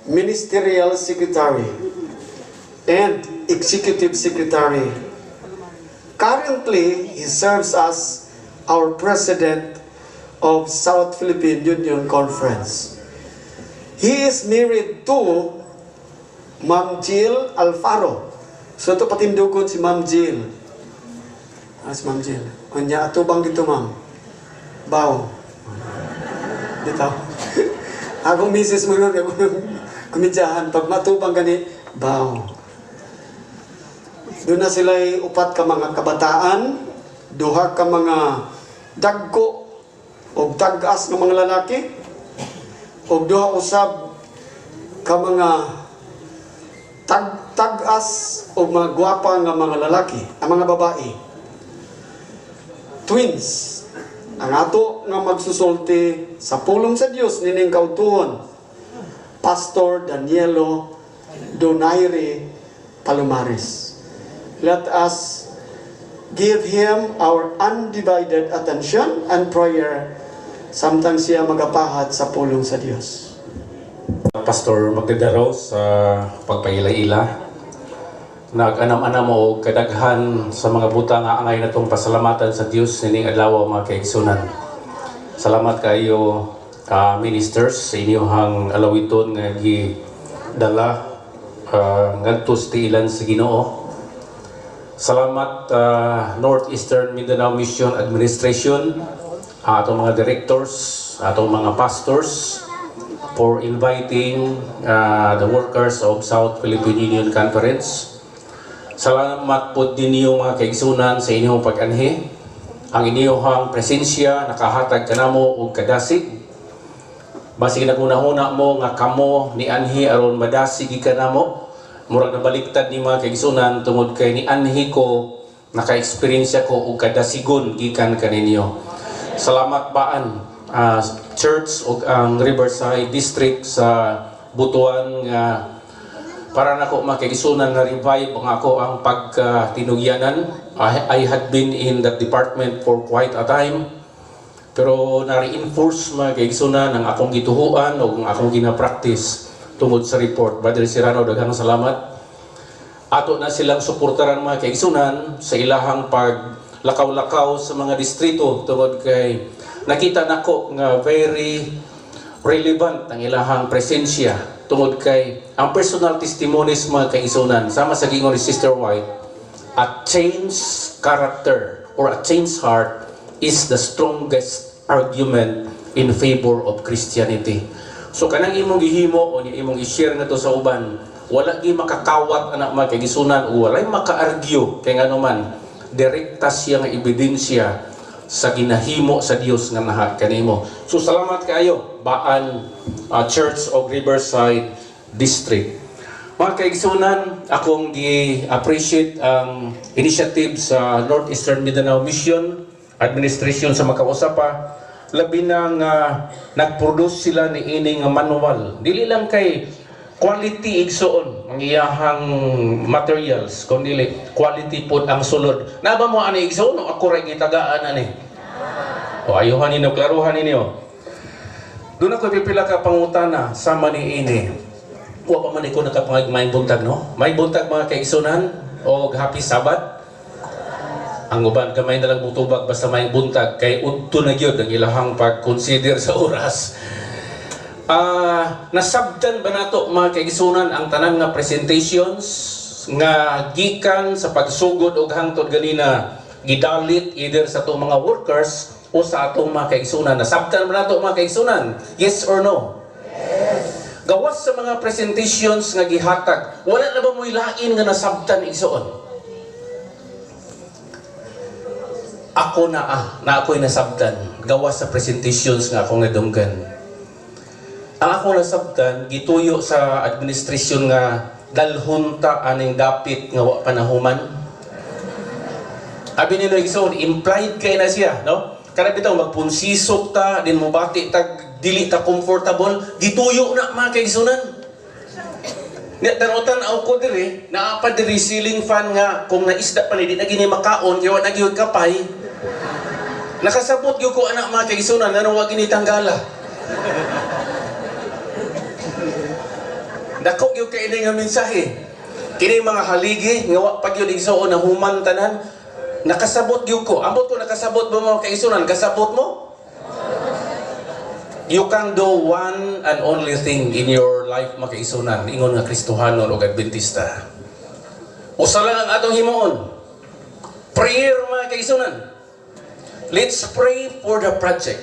Ministerial Secretary, and Executive Secretary. Currently, he serves as our President of South Philippine Union Conference. He is married to Ma'am Jill Alfaro. So ito patindugon si Ma'am Jill. Si Ma'am Jill. Kanya atubang dito, ma'am. Bao. Dito. Akong misis mo nun, ako nung kumidyahan. Pag matubang gani, bao. Doon na sila'y upat ka mga kabataan, duha ka mga dagko o tag-as ng mga lalaki, o duha usab ka mga tag-as o mga gwapa ng mga lalaki, ang mga babae. Twins. Ang ato nga magsusulti sa pulong sa Dios nining kautuhon, Pastor Danielo Donaire Palomares. Let us give him our undivided attention and prayer samtang siya magapahat sa pulong sa Dios. Pastor magdadaraw sa pagpaila-ila. Nag-anam-anam o kadaghan sa mga buta nga angay na itong pasalamatan sa Diyos nining adlaw mga kaigsunan. Salamat kayo ministers sa inyong alawiton nga gidala ngadto sa tiilan sa Ginoo. Salamat Northeastern Mindanao Mission Administration, atong mga directors, atong mga pastors for inviting the workers of South Philippine Union Conference. Salamat po din niyo mga kaigsunan sa inyong pag-anhi. Ang inyong presensya nakahatag kanamo og kadasig. Basig naguna-una mo nga kamo ni anhi aron madasig kanamo. Murag nabaliktad ni mga kaigsunan tungod kay ni anhi ko naka-experience ko og kadasigon gikan kaninyo. Salamat baan church og ang Riverside District sa Butuan nga para nako makigisunan na revive ang ako ang pagtinugyanan. I had been in that department for quite a time, pero na-reinforce makigisunan ang akong gituhuan o ang akong gina-practice tungod sa report. Brother Serrano, daghang salamat. Ato na silang suportaran mga kaigsunan sa ilahang paglakaw-lakaw sa mga distrito tungod kay nakita nako nga very relevant ang ilahang presensya tungod kay ang personal testimonies mga kaigsunan sama sa gingon ni Sister White, a changed character or a changed heart is the strongest argument in favor of Christianity. So kanang imong gihimo o imong i-share na to sa uban, wala gi makakawat anak mga kaigsunan o walay maka-argue kay ngano man direkta siya nga ebidensya sa ginahimo sa Dios nga naha kanimo. So salamat kayo baan Church of Riverside District. Mga kaigsunan, akong gi-appreciate ang initiative sa Northeastern Mindanao Mission Administration sa makausapa. Labi na nga nag-produce sila ni ining manual. Dili lang kay quality igsoon ang iyahang materials, kundi quality pod ang sulod. Naba mo ani igsoon o ako ray gitagaan ani. O ayuhan ninyo, klaruhan ninyo. Doon ako pipila ka pangutana sama ni ini. Wa pa man ko nakapangag may buntag no. May buntag mga kaigsunan o happy Sabbath. Ang uban gamay na lang mutubag basta may buntag kay udto na gyud ang ilahang pag-consider sa oras. Nasabtan ba nato mga kaigsunan ang tanan nga presentations nga gikan sa pagsugod og hangtod ganina gidalit either sa atong mga workers o sa atong mga kaigsunan. Nasabtan ba nato mga kaigsunan? Yes or no? Yes. Gawas sa mga presentations nga gihatag, wala na ba mo'y lain nga nasabtan igsoon? Ako na ako'y nasabtan gawas sa presentations nga akong nadunggan. Ang akong nasabtan gituyo sa administrasyon nga dalhon ta aning dapit nga wa panahuman. Abi nino igsoon implied kay na siya, no? Kada bitaw magpunsisok ta din mo bati tag dili ta comfortable gituyo na mga kaigsunan. Nya tanutan aw ko diri naapa diri ceiling fan nga kung naisda pa ni di na gini makaon kay wa na gyud kapay. Nakasabot gyud ko anak mga kaigsunan nga wa gini tanggala. Dako gyud kay ini nga mensahe. Kini mga haligi nga wa pa gyud igsuon na human tanan. Nakasabot gyud ko. Ambot ko nakasabot ba mo kay isunan? Kasabot mo? You can do one and only thing in your life makaisunan, ingon nga Kristohanon o Adventista. Usa lang ang atong himuon. Prayer mga kaisunan. Let's pray for the project.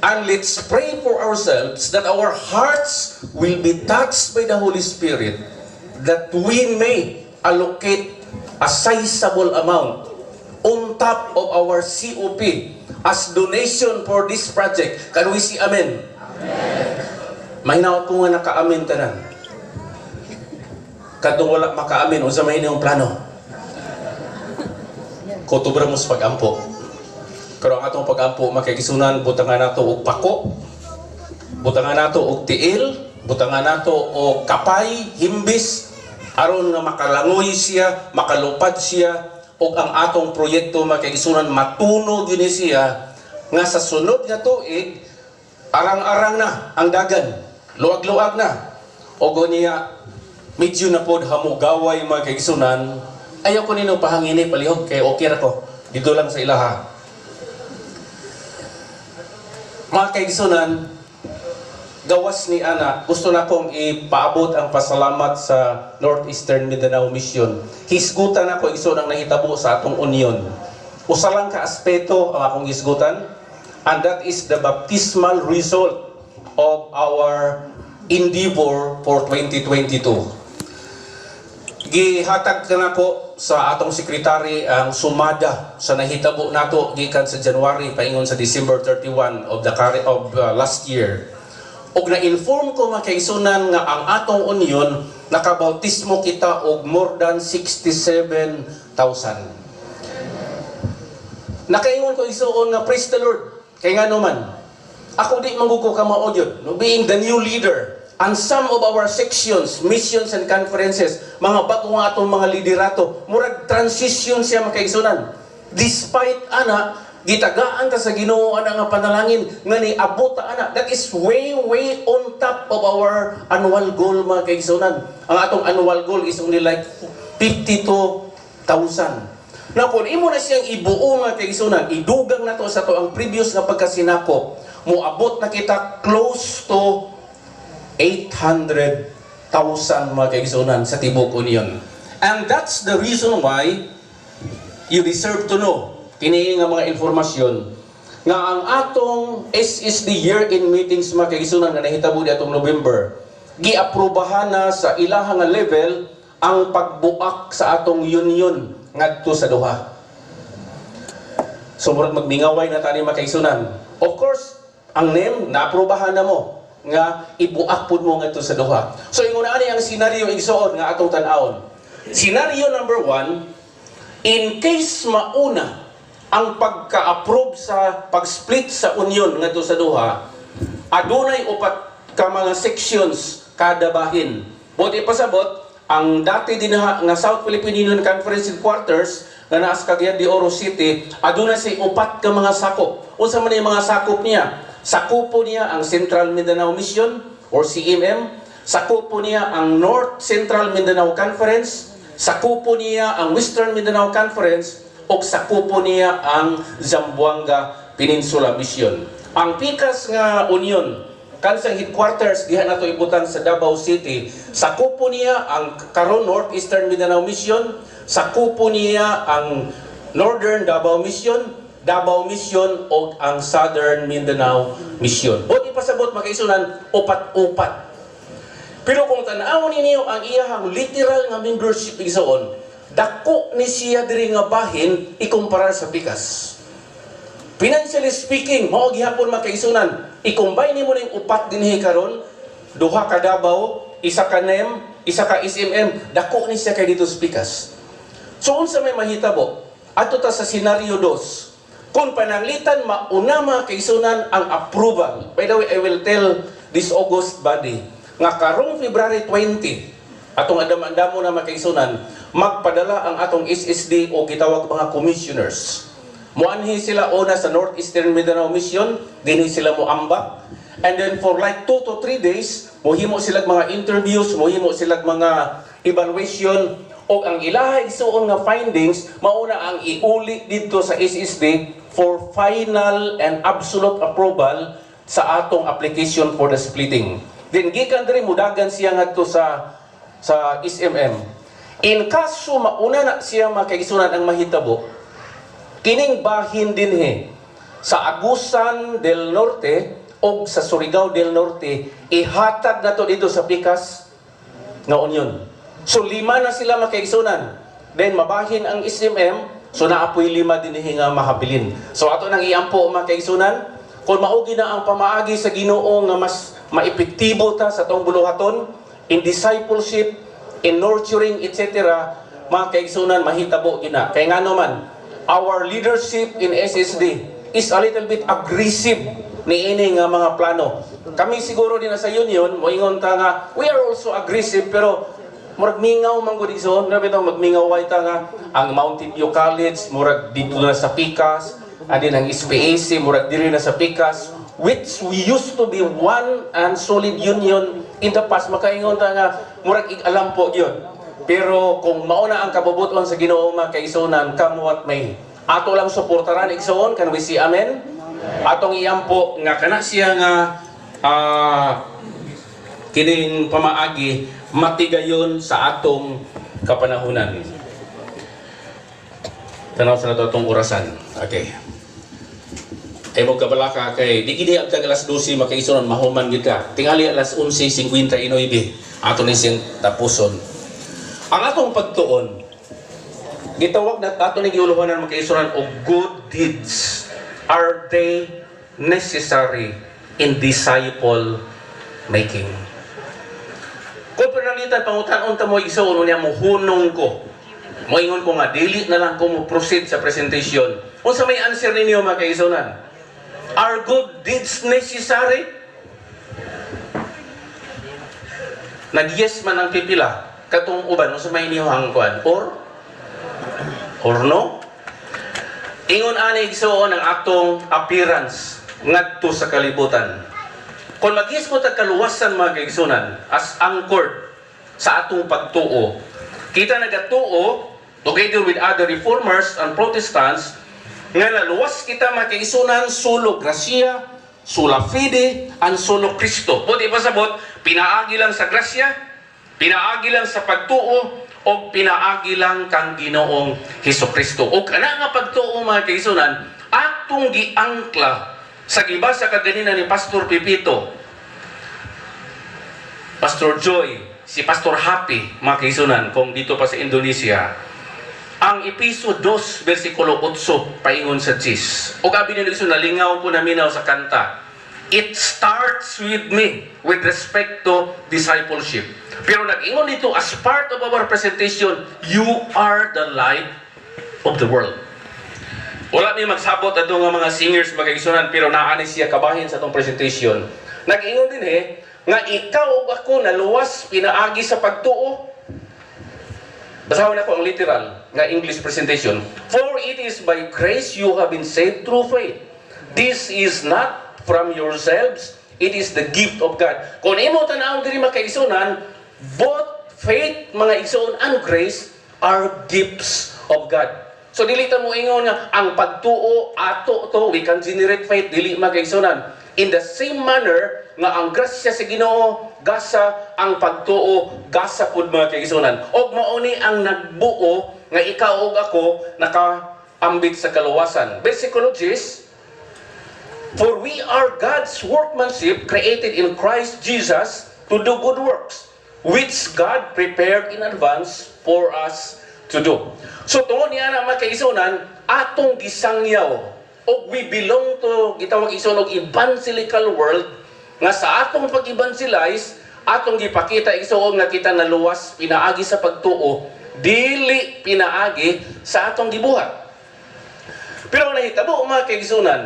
And let's pray for ourselves that our hearts will be touched by the Holy Spirit, that we may allocate a sizable amount on top of our COP as donation for this project. Can we see amen? Amen. Mahinaw ko nga naka-amen tanan. Kadong wala maka-amen, unsa may inyong plano? Kutubra mo sa pag-ampo. Pero ang atong pag-ampo, makikisunan, butangan nato og pako, butangan nato og tiil, butangan nato og kapay, himbis, aron nga makalangoy siya, makalupad siya, o ang atong proyekto makikisunan matunog yun siya nga sa sunod nga tuig arang-arang na ang dagan, luag-luag na o niya medyo na pod hamugaway makikisunan. Ayaw ko nino pahangini palihog kay okay ra ko dito lang sa ilaha. Mga kaigsunan, gawas ni Ana, gusto na kong ipaabot ang pasalamat sa Northeastern Mindanao Mission. Hisgutan ako iso ng nahitabo sa atong union. Usa lang ka aspeto ang akong hisgutan, and that is the baptismal result of our endeavor for 2022. Gihatag ka nako sa atong sekretary ang sumada sa nahitabo nato gikan sa January paingon sa December 31 of last year. Og na-inform ko mga kaisunan nga ang atong union nakabautismo kita og more than 67,000. Nakaingon ko isuon nga praise the Lord. Kay nga naman, ako di mangguko ka maodyod, no, being the new leader. And some of our sections, missions and conferences, mga bago nga atong mga liderato, murag transition siya mga kaisunan. Despite ana, gitagaan ta sa Ginoo ana nga panalangin nga niabot ta ana, that is way on top of our annual goal mga kaigsunan. Ang atong annual goal is only like 52,000. Na kung imo na siyang ibuo mga kaigsunan, idugang na to sa to ang previous nga pagkasinako, moabot na kita close to 800,000 mga kaigsunan sa Tibok Union. And that's the reason why you deserve to know kini nga mga informasyon nga ang atong SSD year-end meetings mga kaigsunan nga nahitabo di atong November, giaprobahan na sa ilaha nga level ang pagbuak sa atong union ngadto sa duha. So murag magmingaway na tani mga kaigsunan. Of course, ang name naaprobahan na mo nga ibuak pud mo ngadto sa duha. So ingon ani ang senaryo igsuon nga atong tan-awon. Scenario number 1, in case mauna ang pagka-approve sa pag-split sa union ngadto sa duha, adunay upat ka mga sections kada bahin. Buti pasabot ang dati dinha nga South Philippine Union Conference Headquarters nga naa sa Cagayan de Oro City, adunay say upat ka mga sakop. Unsa man yung mga sakop niya? Sakupo niya ang Central Mindanao Mission or CMM, sakupo niya ang North Central Mindanao Conference, sakupo niya ang Western Mindanao Conference, o sakupo niya ang Zamboanga Peninsula Mission. Ang pikas nga union, kansang headquarters diha nato ibutan sa Davao City, sakupo niya ang karon Northeastern Mindanao Mission, sakupo niya ang Northern Davao Mission, o ang Southern Mindanao Mission. Buti pasabot makaisunan upat-upat. Pero kung tan-awon ninyo ang iyahang literal nga membership igsoon, dako ni siya diri nga bahin ikumpara sa pikas. Financially speaking, mao gihapon makaisunan, i-combine nimo ning upat dinhi karon, duha ka Davao, isa ka NEM, isa ka SMM, dako ni siya kay dito sa pikas. So unsa may mahitabo? Adto ta sa scenario 2. Kung pananglitan mauna makaisunan ang approval. By the way, I will tell this August body nga karong February 20, atong andam-andamo na makaisunan, magpadala ang atong SSD o gitawag mga commissioners. Muanhi sila una sa Northeastern Mindanao Mission, dinhi sila moambak. And then for like 2 to 3 days, mohimo silang mga interviews, mohimo silang mga evaluation, o ang ilaha igsuon nga findings, mauna ang iuli dito sa SSD for final and absolute approval sa atong application for the splitting. Then gikan diri mudagan siya ngadto sa SMM. In kaso mauna na siya makaigsunan ang mahitabo, kining bahin dinhi sa Agusan del Norte o sa Surigao del Norte, ihatag na to dito sa Pikas nga Union. So 5 na sila makaigsunan. Then mabahin ang SMM, so naapoy 5 din nga mahabilin. So ato nang iampo makaigsunan, kung maugi na ang pamaagi sa Ginoo nga mas maepektibo ta sa tong buluhaton in discipleship, in nurturing, etc., mga kaigsunan mahitabo gina. Kaya nga naman, our leadership in SSD is a little bit aggressive ni ini nga mga plano. Kami siguro din sa union, moingon ta nga, we are also aggressive, pero murag mingaw man gud igsoon, grabe daw magmingaw way ta nga ang Mountain View College murag dito na sa Pikas, adin ang SPAC murag diri na sa Pikas, which we used to be one and solid union in the past. Makaingon ta nga murag alam po gyud. Pero kung mauna ang kabubuton sa Ginoo mga kaigsunan, come what may, ato lang suportaran igsoon, can we see amen? Atong iampo nga kana siya nga kining pamaagi matigayon sa atong kapanahunan. Tanaw sa nato atong orasan. Okay. Ay mo kabalaka kay di gid agkag alas 12 makaigsunan mahuman gid ka. Tingali alas 11:59 ato ni sing tapuson. Ang atong pagtuon gitawag na ato ni giuluhanan makaigsunan og good deeds. Are they necessary in disciple making? Kung pinalitan pangutan ta mo igsoon niya mo hunong ko. Moingon ko nga dili na lang ko mo proceed sa presentation. Unsa may answer ninyo mga kaigsunan? Are good deeds necessary? Nag-yes man ang pipila katong uban unsa may inyo hangkuan or no? Ingon ani igsoon ang atong appearance ngadto sa kalibutan. Kung mag-is mo tagkaluwasan mga kaigsunan as anchored sa atong pagtuo, kita nagatuo together with other reformers and Protestants nga naluwas kita mga kaigsunan solo grasya, sola fide, and solo Cristo. Buti pasabot, pinaagi lang sa grasya, pinaagi lang sa pagtuo, o pinaagi lang kang Ginoong Hesukristo. O kana nga pagtuo mga kaigsunan, atong giangkla sa gibasa kaganina ni Pastor Pipito, Pastor Joy, si Pastor Happy, mga kaigsunan, kung dito pa sa Indonesia, ang Episo 2, versikulo 8, paingon sa 10. O gabi nila kaigsunan, nalingaw po naminaw sa kanta. It starts with me with respect to discipleship. Pero nag-ingon dito, as part of our presentation, you are the light of the world. Wala may magsabot ato nga mga singers magkaigsunan, pero naani siya kabahin sa atong presentation. Nag-ingon din nga ikaw o ako naluwas pinaagi sa pagtuo. Basahon ako ang literal nga English presentation. For it is by grace you have been saved through faith. This is not from yourselves, it is the gift of God. Kung imo tanaw diri makaigsunan, both faith, mga igsoon, and grace are gifts of God. So dili ta mo ingon nga ang pagtuo ato to, we can generate faith, dili makaigsunan. In the same manner nga ang grasya sa Ginoo gasa, ang pagtuo gasa pud mga kaigsunan. Og mao ni ang nagbuo nga ikaw ug ako nakaambit sa kaluwasan. Psychologists, for we are God's workmanship created in Christ Jesus to do good works, which God prepared in advance for us to do. So tungod niya na makaisunan, atong gisangyaw, o we belong to, gitawag isunog, evangelical world, nga sa atong pag-evangelize, atong gipakita isuog nga kita naluwas, pinaagi sa pagtuo, dili pinaagi sa atong gibuhat. Pero nahitabo mga kaigsunan,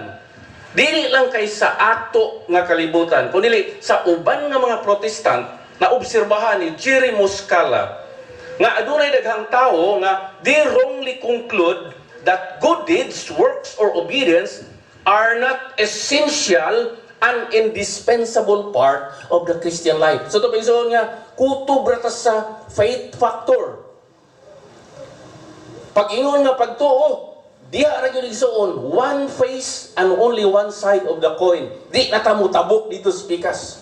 dili lang kay sa ato nga kalibutan, kundi sa uban nga mga Protestant na obserbahan ni Jerry Muscala nga adunay daghang tawo nga they wrongly conclude that good deeds, works, or obedience are not essential an indispensable part of the Christian life. So ito pa nga, kutob rata sa faith factor. Pag ingon nga pagtuo, diya ra gyud igsuon, one face and only one side of the coin. Di natamutabok dito sa pikas.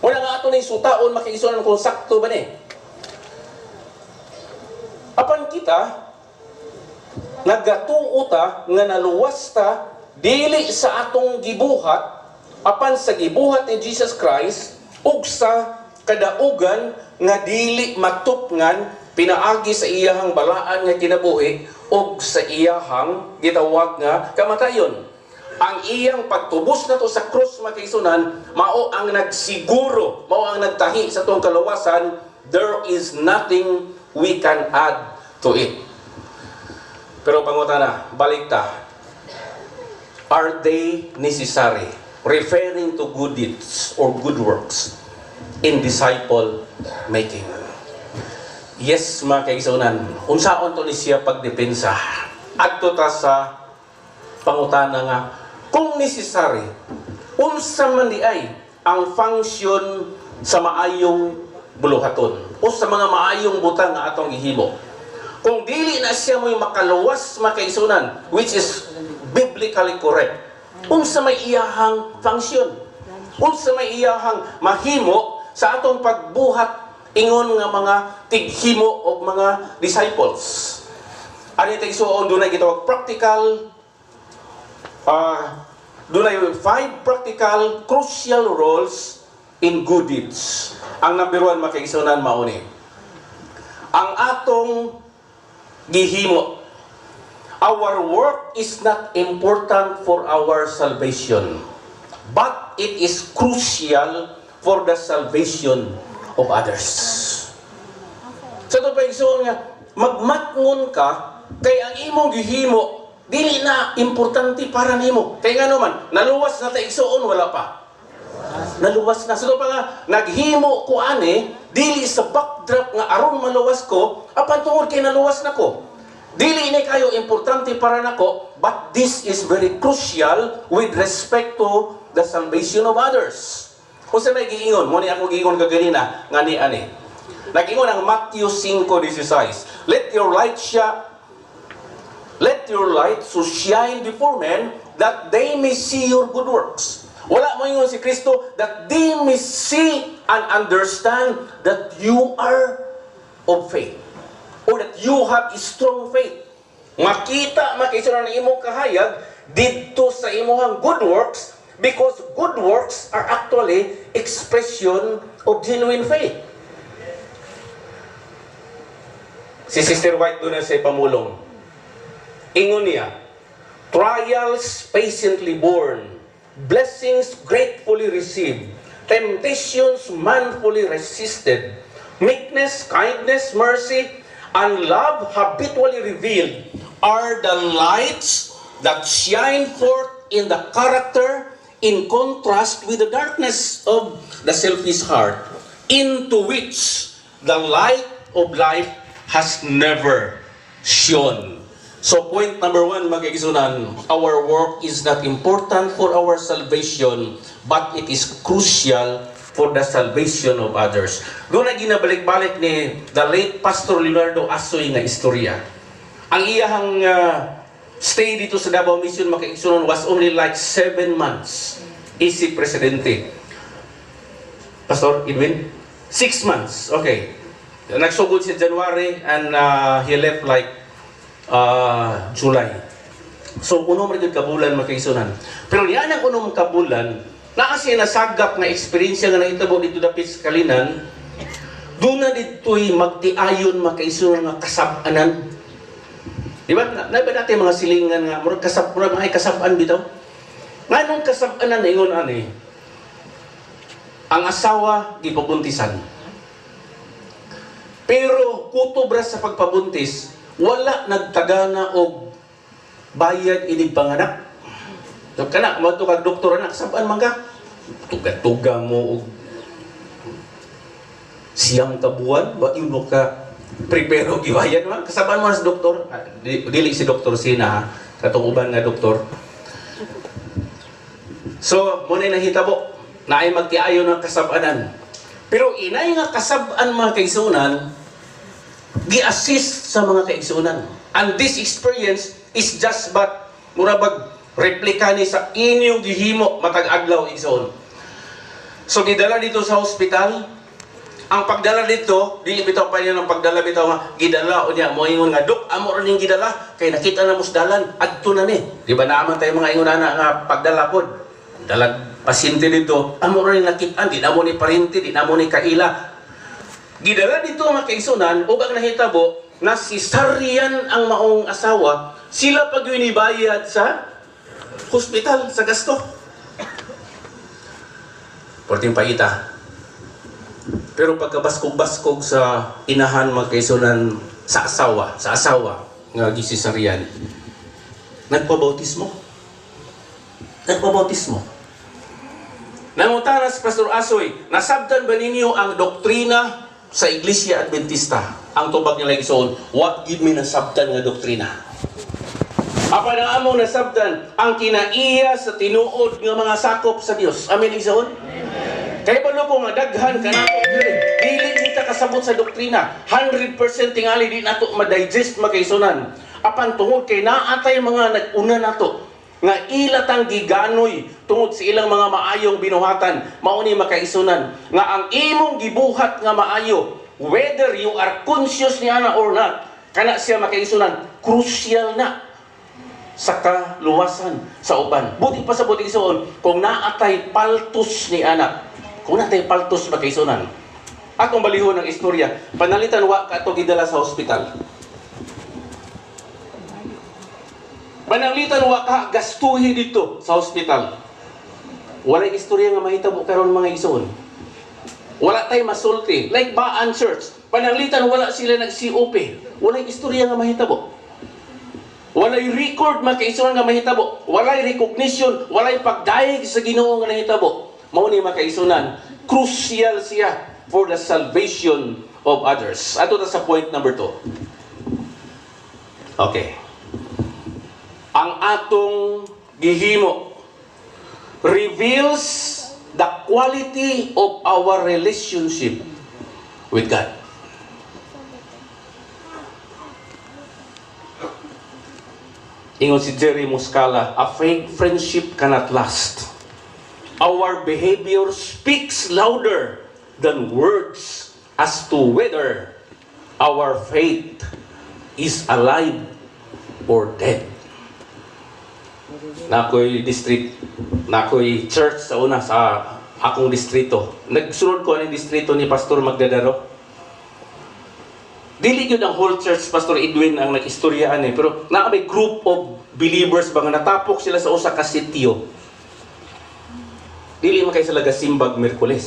Wala nga ato ni sutaon makiisunan kung sakto ba ni. Apan kita nagatuo ta nga naluwas ta dili sa atong gibuhat apan sa gibuhat ni Jesus Christ ug sa kadaugan nga dili matupngan pinaagi sa iyahang balaan nga kinabuhi ug sa iyahang gitawag nga kamatayon. Ang iyang pagtubos nato sa krus makaisunan mao ang nagsiguro, mao ang nagtahi sa atong kaluwasan. There is nothing we can add to it. Pero pangutana, balik ta. Are they necessary? Referring to good deeds or good works in disciple making. Yes, mga kaigsunan. Unsaon to ni siya pagdepensa? Adto ta sa pangutana nga, kung necessary, unsa man di ay ang function sa maayong buluhaton o sa mga maayong butang nga atong gihimo. Kung dili na siya mo'y makaluwas makaisunan, which is biblically correct, unsa may iyahang function, unsa may iyahang mahimo sa atong pagbuhat ingon nga mga tighimo o mga disciples. Ano yung tigsuon, doon na gitawag practical, doon na 5 practical, crucial roles in good deeds. Ang number 1 makaisunan mauni. Ang atong gihimo. Our work is not important for our salvation, but it is crucial for the salvation of others. So ito pa yung nga, magmatngon ka, kay ang imong gihimo, dili na importante para nimo. Kaya nga naman, naluwas na ta igsuon, wala pa. Naluwas na. So ito pa nga, naghimo ko dili sa backdrop nga aron maluwas ko, apan tungod kay naluwas na ko. Dili ni kayo importante para nako, but this is very crucial with respect to the salvation of others. Kung sa may giingon, mo ni ako giingon kaganina, nga ni ani. Nag-ingon ang Matthew 5:16. Let your light so shine before men that they may see your good works. Wala mo ingon si Kristo, that they may see and understand that you are of faith. Or that you have a strong faith. Makita, makisunan ng imong kahayag dito sa imong good works, because good works are actually expression of genuine faith. Si Sister White doon na sa pamulong. Ingon niya, trials patiently borne, blessings gratefully received, temptations manfully resisted, meekness, kindness, mercy, and love habitually revealed are the lights that shine forth in the character in contrast with the darkness of the selfish heart, into which the light of life has never shone. So point number 1, magkaigsunan, our work is not important for our salvation, but it is crucial for the salvation of others. Doon na ginabalik-balik ni the late Pastor Leonardo Asoy nga istorya. Ang iyahang stay dito sa Davao Mission makaigsunan was only like 7 months. Isip presidente. Pastor Edwin? 6 months. Okay. Nagsugod siya January and he left like July. So, unom rin kabulan makaigsunan. Pero yan ang unom kabulan, na kasi nasagap nga eksperyensya nga nahitabo dito dapit sa Kalinan, doon na dito'y magtiayon makaisunan nga kasabanan. Diba? Naiba natin mga silingan nga, murag mga kasabaan bitaw. Nga nung kasabanan na ingon ang asawa gipabuntisan. Pero kutobra sa pagpabuntis, wala nagtagana og bayad inig panganak. So kana mo to kag doktor anak sabaan man ka tuga-tuga mo og siyang kabuan wa yun ka prepare og gibayad man kasabaan mo sa doktor dili si Dr. Sina katong uban nga doktor So, muna nahitabo na ay magtiayo ng kasabanan. Pero inay nga kasabaan mga kaigsunan, gi-assist sa mga kaigsunan. And this experience is just but murabag replika ni sa inyong gihimo matag adlaw igsoon. So gidala dito sa hospital. Ang pagdala dito, dili bitaw pa niya ng pagdala bitaw nga gidala o niya mo ingon nga dok amo rin gidala kay nakita na musdalan adto na ni. Di ba naaman tayo mga ingon na nga pagdala pod. Dalag pasyente dito, amo rin nakita, di na mo ni parente, di na mo ni kaila. Gidala dito mga kaigsunan, ug ang nahitabo na si Sarian ang maong asawa, sila pag yunibayad sa hospital, sa gasto. Porting paita. Pero pagkabaskog-baskog sa inahan mga kaigsunan sa asawa nga si Sarian, nagpabautismo. Nangutana si Pastor Asoy, nasabtan ba ninyo ang doktrina sa Iglesia Adventista? Ang tubag nila igsoon, what give me nasabtan nga doktrina? Apa na among nasabtan ang kinaiya sa tinuod nga mga sakop sa Dios. Amen igsoon? Kaya ba ko nga daghan ka nato dili kita kasabot sa doktrina 100% tingali di nato ma-digest magkaisunan. Apan tungod kay naatay mga nag-una nato nga ilatang giganoy tungod sa ilang mga maayong binuhatan, mauni makaisunan nga ang imong gibuhat nga maayo, whether you are conscious niya na or not, kana siya makaisunan, crucial na sa kaluwasan sa uban. Buti pa sa buti isuon kung naatay paltos ni anak, kung naatay paltos makaisunan. Akong balihon ng istorya, panalitan wa ka to gidala sa hospital. Pananglitan wa ka gastuhi dito sa hospital. Walay istorya nga mahitabo karon mga igsoon. Wala tay masulti. Like Baan Church, pananglitan wala sila nag-COP. Walay istorya nga mahitabo. Walay record mga kaigsoon nga mahitabo. Walay recognition, walay pagdaig sa Ginoo nga nahitabo. Mao ni mga kaigsunan, crucial siya for the salvation of others. Ato ta sa point number 2. Okay. Ang atong gihimo reveals the quality of our relationship with God. Ingon si Jerry Muscala, a fake friendship cannot last. Our behavior speaks louder than words as to whether our faith is alive or dead. Nakoy church sa una sa akong distrito. Nagsunod ko ang distrito ni Pastor Magdadaro. Dili yun ang whole church, Pastor Edwin ang nag-istoryaan pero may group of believers ba nga natapok sila sa usa ka sitio. Dili man kay sila gasimbag Miyerkules.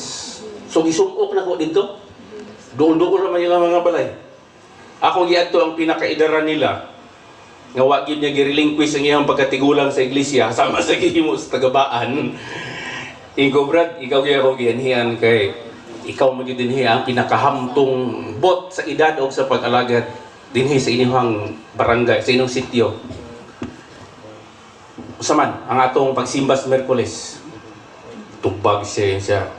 So gisumok na ko dito. Doon naman yung mga balay. Ako giadto ang pinakaidaran nila. Nga wagid niya gi-relinquish ang iyang pagkatigulang sa iglesia sama sa gihimo sa tagabaan. Ingo Brad, ikaw kaya ko gianhian kay ikaw mo gid dinhi ang pinakahamtong bot sa edad o sa pag-alagad dinhi sa inyong barangay, sa inyong sitio. Usaman ang atong pagsimba sa Miyerkules. Tubag siya.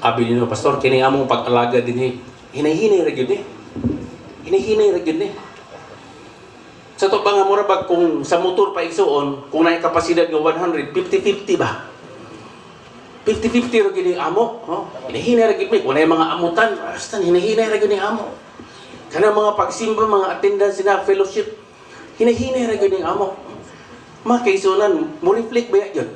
Abi niyo pastor, kini among pag-alagad dinhi. Hinay-hinay ra gyud ni. Hinay-hinay ra gyud ni. Sa to ba nga murabag kung sa motor pa igsuon, kung naay kapasidad nga 100, 50-50 ba? 50-50 ra gyud ni amo, no? Hinahinay ra gyud mi kung naay mga amutan, basta hinahinay ra gyud ni amo. Kana mga pagsimba, mga attendance na fellowship, hinahinay ra gyud ni amo. Mga kaisunan, mo reflect ba yun?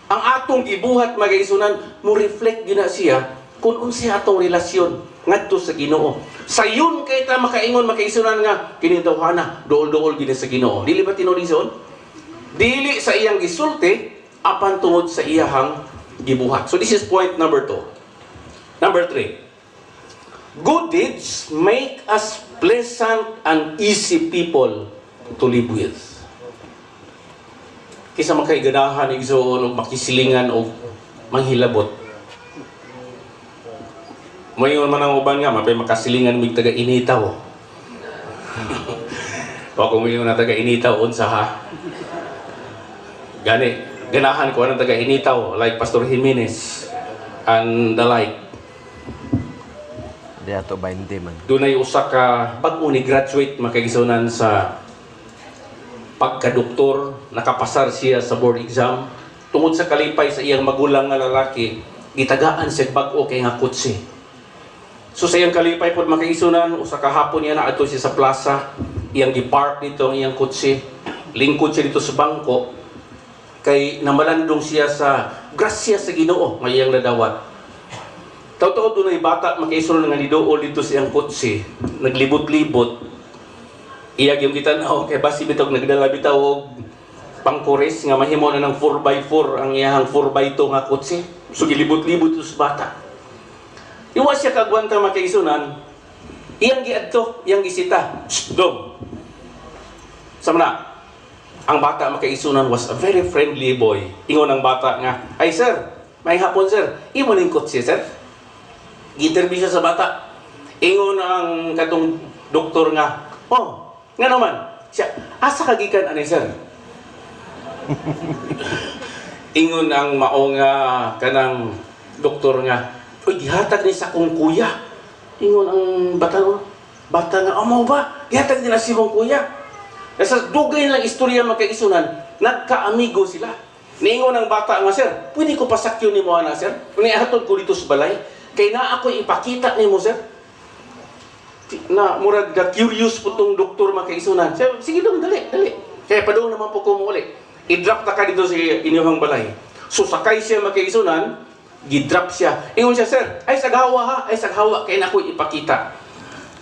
Ang atong gibuhat mga kaisunan, mo reflect gyud na siya kung unsa atong relasyon ngadto sa Ginoo. Sayon kay ta makaingon makaisunan nga kini dawhana dool-dool gid sa Ginoo. Dili ba tinulison? Dili sa iyang gisulti apan tungod sa iyahang gibuhat. So this is point number 2. Number 3. Good deeds make us pleasant and easy people to live with. Kisa makaiganahan igsoon og makisilingan og manghilabot. Mayon man ang uban nga, mapay makasilingan mig taga-initaw. O kung mayon na taga-initaw, unsa ha? Gani, ganahan ko ang taga-initaw like Pastor Jimenez and the like. Di ato 20 man. Dunay usa ka bag-o ni graduate makagisunan sa pagka-doktor, nakapasar siya sa board exam. Tungod sa kalipay sa iyang magulang nga lalaki, gitagaan siya bag-o kay nga kutsi. So sa iyang kalipay pod makaisunan, usa ka hapon niya na adto siya sa plaza, iyang gipark dito ang iyang kutsi. Lingkod siya dito sa bangko kay namalandong siya sa grasya sa Ginoo nga iyang nadawat. Taw-taw dunay bata makaisunan nga niduol dito sa iyang kutsi, naglibot-libot. Iyag yung gitanaw kay basi bitog nagdala bitaw og pangkores nga mahimo na ng 4x4 ang iyang 4x2 nga kutsi. So gilibot-libot sa bata. Iwas siya kagwanta makaisunan, iyang giadto, iyang gisita. Dong. Samana, ang bata makaisunan was a very friendly boy. Ingon ang bata nga, ay sir, may hapon sir, imo ning kutsi sir. Gi-interview siya sa bata. Ingon ang katong doktor nga, oh, nga naman, siya, asa kagikan ani sir? Ingon ang mao nga kanang doktor nga, uy, gihatag ni sa akong kuya. Ingon ang bata nga, amo ba? Gihatag ni na si mong kuya. Nasa dugay lang istorya makaisunan, nagka-amigo sila. Niingon ang bata nga, sir, pwede ko pasakyo ni mo ana, sir? Nihatod ko dito sa balay. Kaya na ako ipakita ni mo, sir. Na, murag da curious po tong doktor makaisunan. Sir, sige dong, dali. Kaya pa doon naman po kumuli. I-drop na ka dito sa inyong balay. So, sakay siya makaisunan, gi-drop siya. Ingon siya, sir, ay saghawa ha, ay saghawa, kaya na ako ipakita.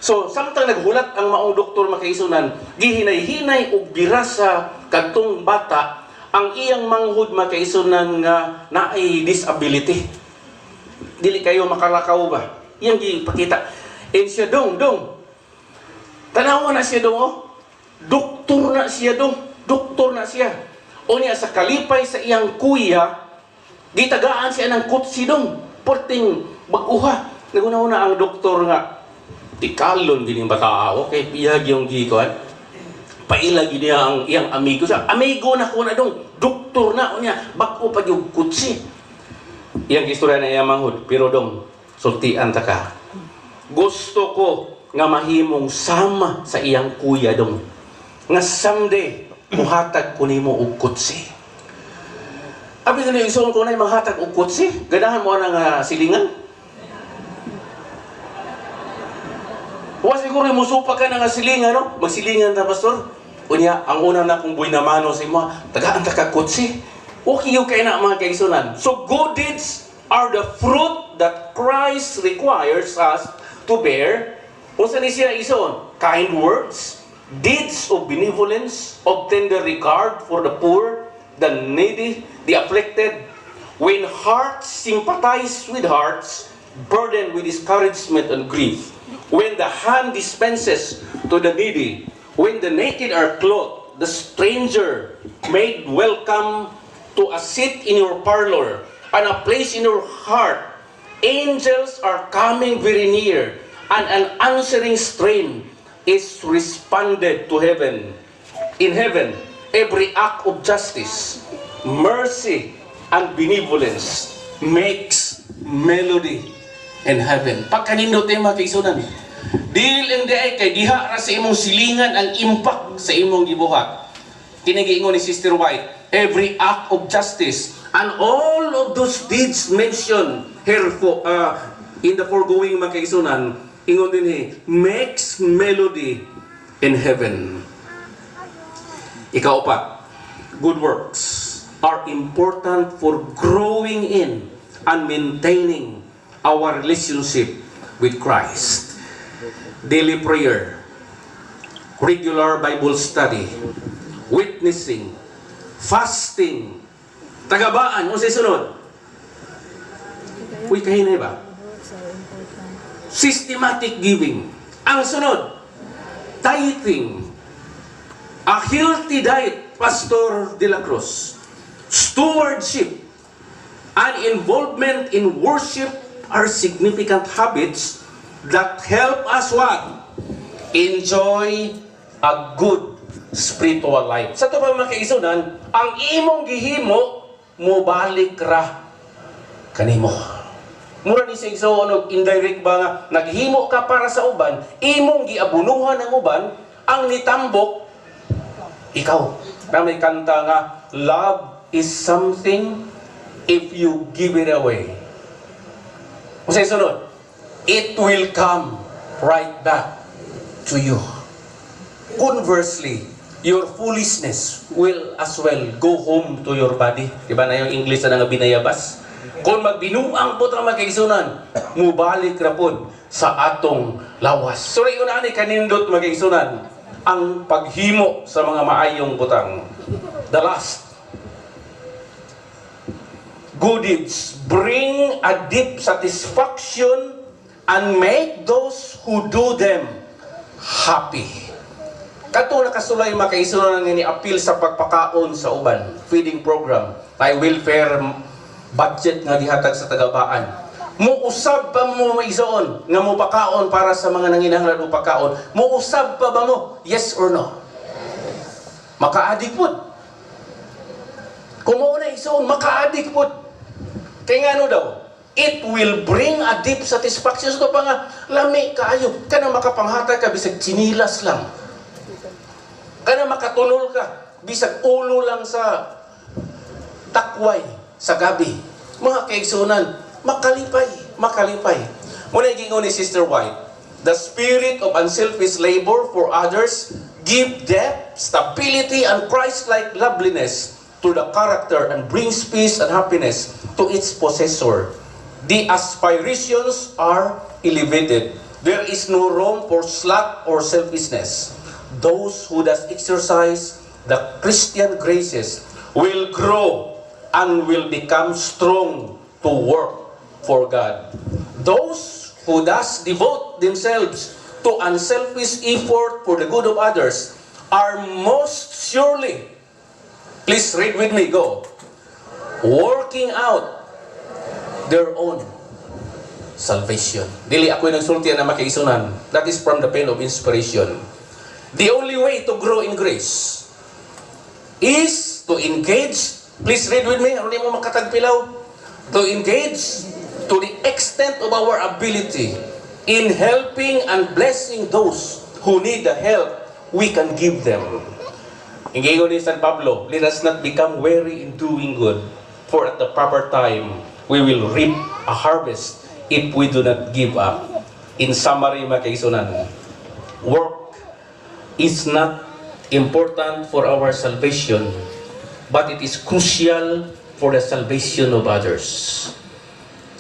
So, samtang naghulat ang maong doktor makaisunan, gihinay-hinay o biras sa kadtong bata, ang iyang manghud makaisunan nga naay disability. Dili kayo makalakaw ba? Iyang gipakita. And siya dong. Tanawa na siya dong, oh. Doktor na siya dong. Doktor na siya. O niya sa kalipay sa iyang kuya, gitagaan siya ng kutsi dong. Porting baguha. Naguna-una ang doktor nga, tikalon din yung bata. Okay, piyag yung gikuan. Pailagi niya ang iyang amigo siya. Amigo na ko na dong. Doktor na. O niya, bago pa yung kutsi. Iyang istorya na iyang manghud. Pero dong, sultian ta ka. Gusto ko nga mahimong sama sa iyang kuya dong. Nga someday, muhatag ko nimo og kutsi. Abi na yung isuon ko na yung mahatag og kutsi. Ganahan mo na silingan. Huwag siguro yung musupa ka na nga silingan, no? Magsilingan na, pastor. Unya, ang una na kong buhay na mano sa imo, tagaan ta ka kutsi. Okay yung kayo na mga kaisunan. So, good deeds are the fruit that Christ requires us to bear. Kung saan siya ison? Kind words, deeds of benevolence, of tender regard for the poor, the needy, the afflicted. When hearts sympathize with hearts, burdened with discouragement and grief. When the hand dispenses to the needy, when the naked are clothed, the stranger made welcome to a seat in your parlor and a place in your heart, angels are coming very near, and an answering strain is responded to heaven. In heaven, every act of justice, mercy, and benevolence makes melody in heaven. Pagkanindot ay mga kaisunan, dili lang di ay kay diha ra sa imong silingan ang impact sa imong gibuhat. Kinigiingon ni Sister White, every act of justice and all of those deeds mentioned here in the foregoing mga kaisunan, ingon din makes melody in heaven. Ikaupat, good works are important for growing in and maintaining our relationship with Christ. Daily prayer, regular Bible study, witnessing, fasting, tagabaan, o sa sunod? Uy, kahinay ba? Systematic giving. Ang sunod, tithing. A healthy diet, Pastor De La Cruz. Stewardship and involvement in worship are significant habits that help us what? Enjoy a good spiritual life. Sa ito pa mga kaisunan, ang imong gihimo mubalik ra kanimo. Mura ni sa igsoon og indirect ba nga naghimo ka para sa uban, imong giabunuhan ang uban, ang nitambok ikaw. Na may kanta nga, love is something if you give it away. Kung sa'yo sunod, it will come right back to you. Conversely, your foolishness will as well go home to your body. Diba na yung English na nga binayabas? Kung magbinuang po ito magkaigsunan, mubalik ra po sa atong lawas. So, yun na kanindot magkaigsunan, ang paghimo sa mga maayong butang. The last. Good deeds bring a deep satisfaction and make those who do them happy. Kato nakasulay makaisunan ni appeal sa pagpakaon sa uban, feeding program, may welfare budget nga gihatag sa tagabaan. Muusab pa mo maisoon nga mo pakaon para sa mga nanginahanglan o pakaon? Muusab pa ba mo? Yes or no? Makaadik po. Kung mo na isoon, makaadik po. Kaya nga ano daw? It will bring a deep satisfaction. So pa nga, lami kaayo. Kana makapanghatag ka, bisag chinilas lang. Kana makatunol ka, bisag ulo lang sa takway, sa gabi. Mga kaigsunan, makalipay. Muna gingon ni Sister White, the spirit of unselfish labor for others give depth, stability, and Christ-like loveliness to the character and brings peace and happiness to its possessor. The aspirations are elevated. There is no room for sloth or selfishness. Those who thus exercise the Christian graces will grow and will become strong to work for God. Those who thus devote themselves to unselfish effort for the good of others are most surely, please read with me, go, working out their own salvation. Dili ako yung nagsultian na makaisunan. That is from the pen of inspiration. The only way to grow in grace is to engage. Please read with me. Ano di mo makatagpilaw? To engage to the extent of our ability in helping and blessing those who need the help we can give them. Ingingon ni San Pablo, let us not become weary in doing good, for at the proper time we will reap a harvest if we do not give up. In summary, mga kaisunan, work is not important for our salvation, but it is crucial for the salvation of others.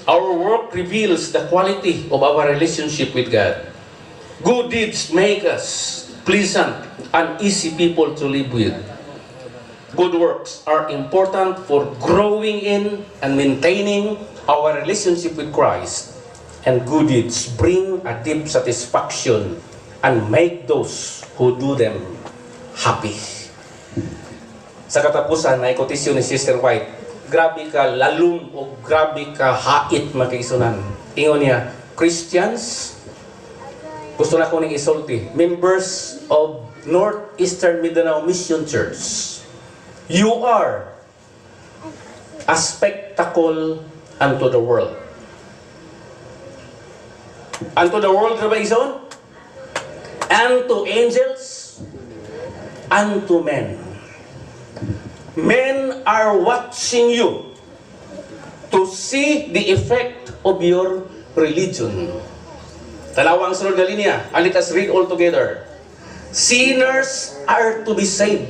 Our work reveals the quality of our relationship with God. Good deeds make us pleasant and easy people to live with. Good works are important for growing in and maintaining our relationship with Christ. And good deeds bring a deep satisfaction and make those who do them happy. Sa katapusan, na ikotisyon ni Sister White, grabe ka lalong o grabe ka hait magkaisunan. Ingon niya, Christians, gusto na ko ning isulti, members of Northeastern Mindanao Mission Church, you are a spectacle unto the world. Unto the world, diba ison? And to angels, and to men. Men are watching you to see the effect of your religion. Talawang sunod na linya, and let us read all together. Sinners are to be saved,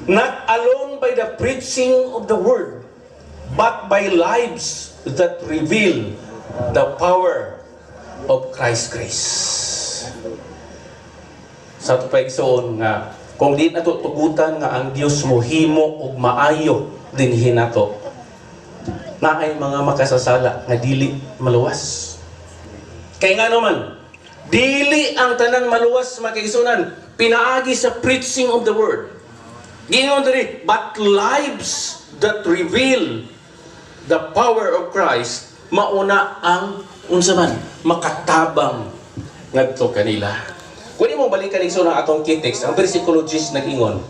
not alone by the preaching of the word, but by lives that reveal the power of Christ's grace. Sa ito pa igsoon nga, kung di natutugutan nga ang Diyos mo himo og maayo din hinato, na ay mga makasasala nga dili maluwas. Kaya nga naman, dili ang tanan maluwas makigsunan, pinaagi sa preaching of the word. Gingon diri, but lives that reveal the power of Christ, mauna ang unsa man makatabang ngadto kanila. Kung mo balikan igsoon ang atong kitext, ang psychologist nag-ingon,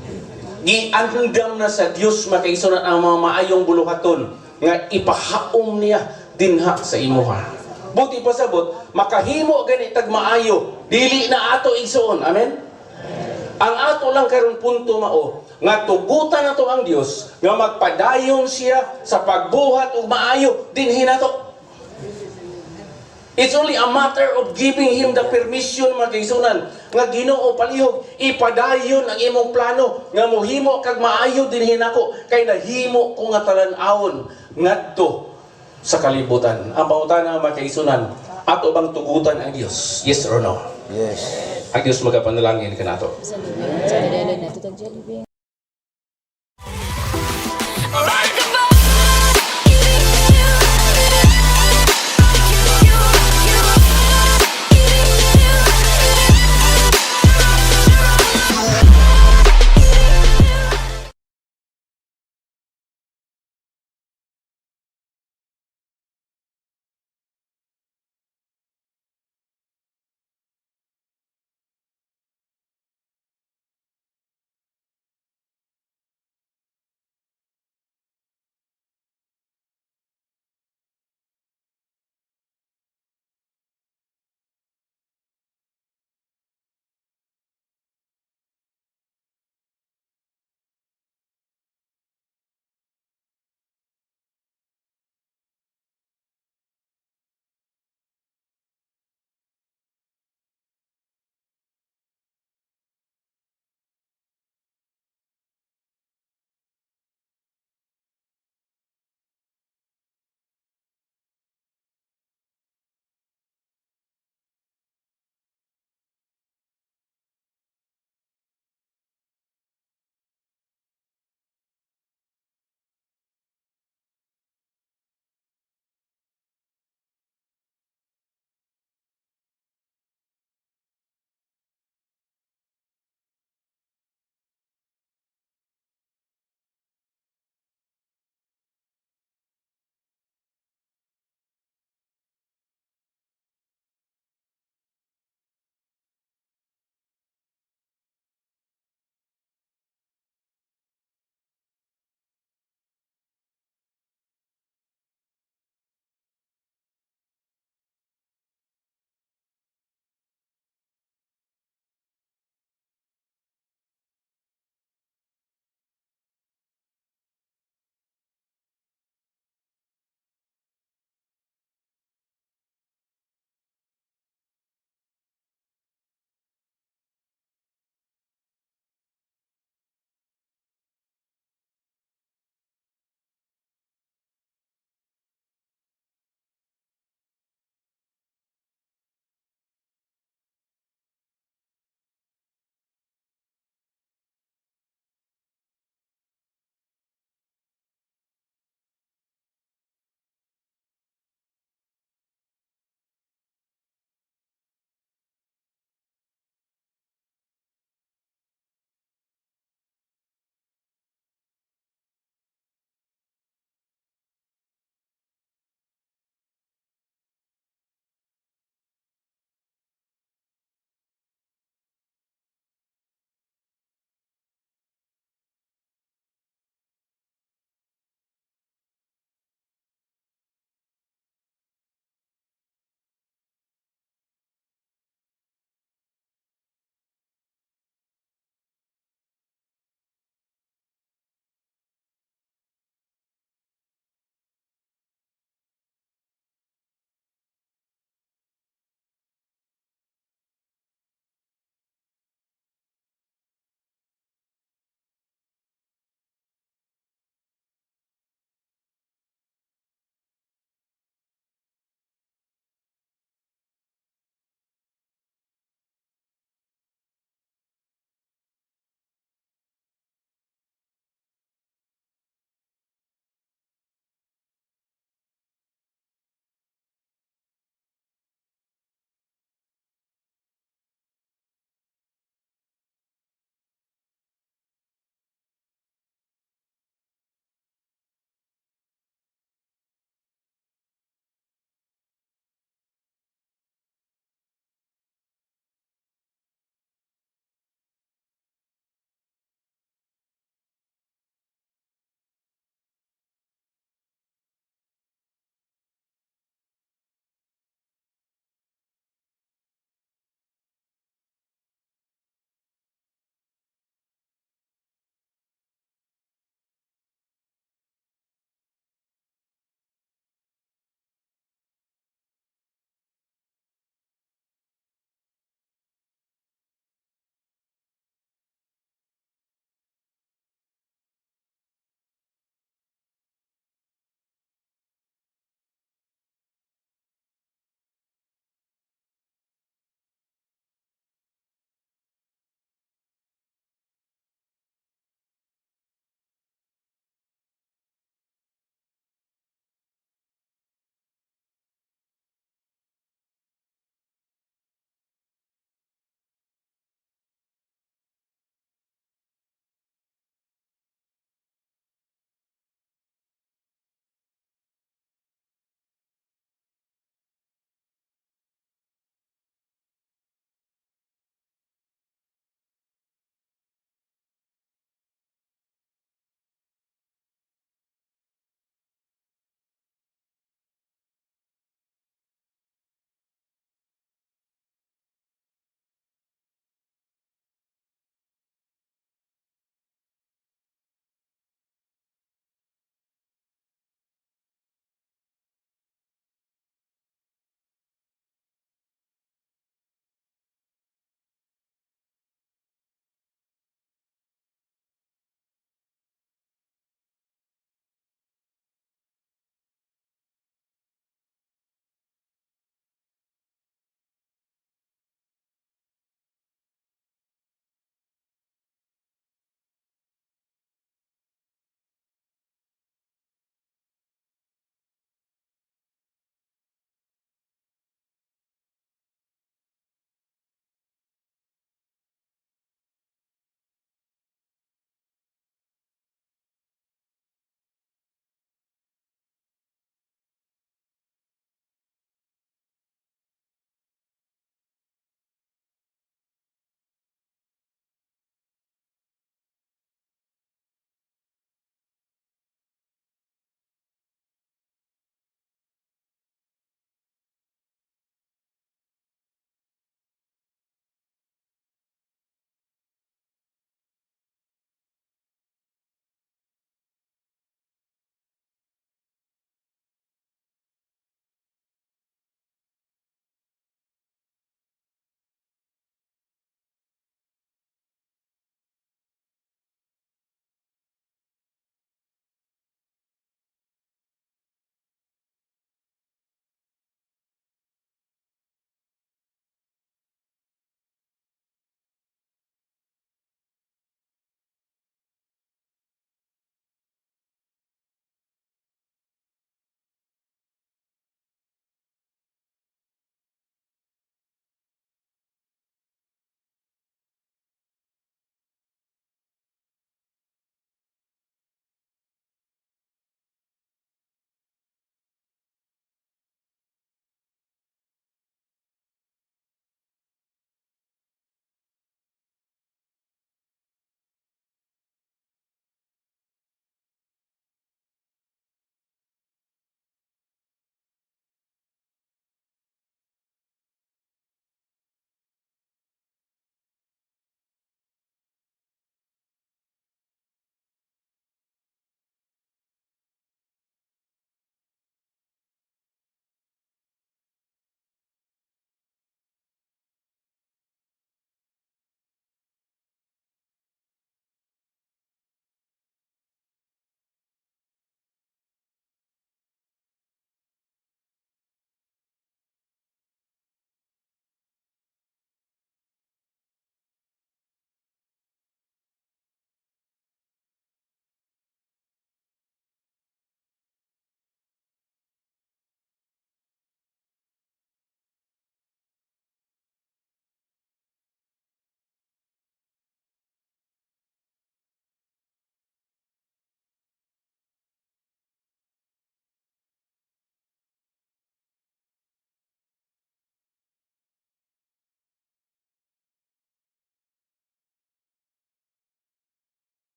giandam na sa Dios makaigsunan ang mga maayong buluhaton nga ipahaom niya dinha sa imuha. Buti pa sabot, makahimo gani tag maayo, dili na ato igsuon. Amen? Ang ato lang karon punto mao, nga tugutan nato ang Dios, nga magpadayon siya sa pagbuhat og maayo dinhi nato. It's only a matter of giving Him the permission, mga kaigsunan, nga Ginoo palihog, ipadayon ang imong plano, nga mohimo kag maayo dinhi nako, kay nahimo ko nga talan-awon ngadto sa kalibutan. Ang pangutana, mga kaigsunan, ato bang tugutan ang Dios? Yes or no? Yes. Ang Dios magapanalangin kanato. Sa dali na ito